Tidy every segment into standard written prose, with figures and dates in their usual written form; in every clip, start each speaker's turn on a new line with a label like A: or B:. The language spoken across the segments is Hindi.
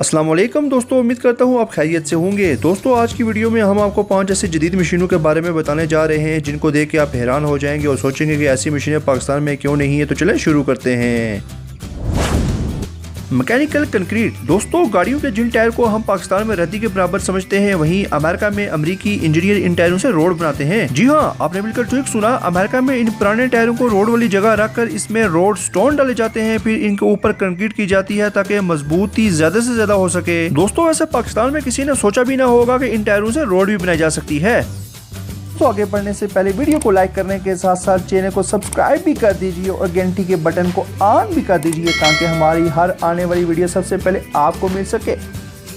A: अस्सलाम वालेकुम दोस्तों, उम्मीद करता हूँ आप खैरियत से होंगे। दोस्तों आज की वीडियो में हम आपको 5 ऐसी जदीद मशीनों के बारे में बताने जा रहे हैं जिनको देख के आप हैरान हो जाएंगे और सोचेंगे कि ऐसी मशीनें पाकिस्तान में क्यों नहीं है। तो चलें शुरू करते हैं। Mechanical concrete. दोस्तों गाड़ियों के जिन टायर को हम पाकिस्तान में रद्दी के बराबर समझते हैं, वहीं अमेरिका में अमरीकी इंजीनियर इन टायरों से रोड बनाते हैं। जी हाँ, आपने बिल्कुल ठीक सुना। अमेरिका में इन पुराने टायरों को रोड वाली जगह रखकर इसमें रोड स्टोन डाले जाते हैं, फिर इनके ऊपर कंक्रीट की जाती है ताकि मजबूती ज्यादा से ज्यादा हो सके। दोस्तों वैसे पाकिस्तान में किसी ने सोचा भी ना होगा कि इन टायरों से रोड भी बनाई जा सकती है। तो आगे बढ़ने से पहले वीडियो को लाइक करने के साथ साथ चैनल को सब्सक्राइब भी कर दीजिए और घंटी के बटन को ऑन भी कर दीजिए ताकि हमारी हर आने वाली वीडियो सबसे पहले आपको मिल सके।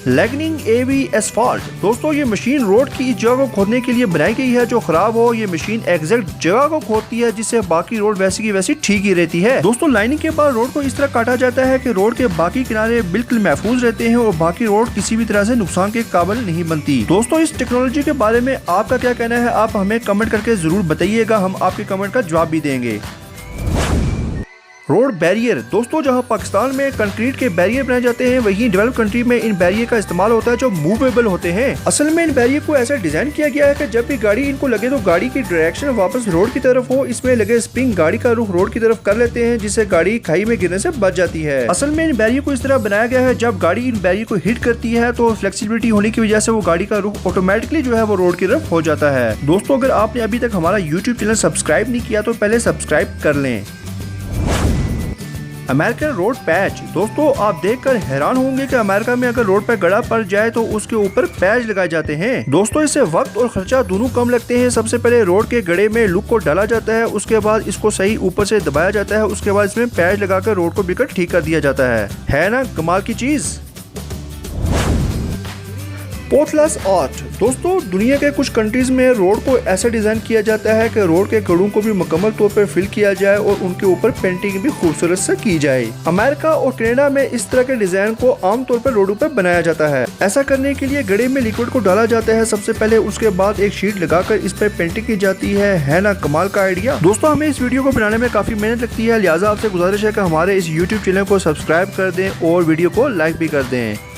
A: लैगनिंग एवी एसफॉल्ट। दोस्तों ये मशीन रोड की इस जगह को खोदने के लिए बनाई गई है जो खराब हो। ये मशीन एग्जैक्ट जगह को खोदती है जिससे बाकी रोड वैसी की वैसी ठीक ही रहती है। दोस्तों लाइनिंग के बाद रोड को इस तरह काटा जाता है कि रोड के बाकी किनारे बिल्कुल महफूज रहते हैं और बाकी रोड किसी भी तरह से नुकसान के काबिल नहीं बनती। दोस्तों इस टेक्नोलॉजी के बारे में आपका क्या कहना है, आप हमें कमेंट करके जरूर बताइएगा, हम आपके कमेंट का जवाब भी देंगे। Road barrier. दोस्तों जहां पाकिस्तान में कंक्रीट के बैरियर बनाए जाते हैं, वहीं डेवलप कंट्री में इन बैरियर का इस्तेमाल होता है जो मूवेबल होते हैं। असल में इन बैरियर को ऐसा डिजाइन किया गया है कि जब भी गाड़ी इनको लगे तो गाड़ी की डायरेक्शन वापस रोड की तरफ हो। इसमें लगे स्प्रिंग गाड़ी का रुख रोड की तरफ कर लेते हैं जिससे गाड़ी खाई में गिरने से बच जाती है। असल में इन बैरियर को इस तरह बनाया गया है, जब गाड़ी इन बैरियर को हिट करती है तो फ्लेक्सिबिलिटी होने की वजह से वो गाड़ी का रुख ऑटोमेटिकली जो है वो रोड की तरफ हो जाता है। दोस्तों अगर आपने अभी तक हमारा यूट्यूब चैनल सब्सक्राइब नहीं किया तो पहले सब्सक्राइब कर लें। American road patch. दोस्तों आप देखकर हैरान होंगे कि अमेरिका में अगर रोड पर गड़ा पड़ जाए तो उसके ऊपर पैच लगाए जाते हैं। दोस्तों इससे वक्त और खर्चा दोनों कम लगते हैं। सबसे पहले रोड के गड़े में लुक को डाला जाता है, उसके बाद इसको सही ऊपर से दबाया जाता है, उसके बाद इसमें पैच लगाकर रोड को बिल्कुल ठीक कर दिया जाता है ना कमाल की चीज। पोथलस आर्ट। दोस्तों दुनिया के कुछ कंट्रीज में रोड को ऐसा डिजाइन किया जाता है कि रोड के गड़ों को भी मुकम्मल तौर पर फिल किया जाए और उनके ऊपर पेंटिंग भी खूबसूरत से की जाए। अमेरिका और कनाडा में इस तरह के डिजाइन को आमतौर पर रोडों पर बनाया जाता है। ऐसा करने के लिए गड़े में लिक्विड को डाला जाता है सबसे पहले, उसके बाद एक शीट लगाकर इस पर पेंटिंग की जाती है ना कमाल का आइडिया। दोस्तों हमें इस वीडियो को बनाने में काफी मेहनत लगती है, लिहाजा आपसे गुजारिश है कि हमारे इस यूट्यूब चैनल को सब्सक्राइब कर दें और वीडियो को लाइक भी कर दें।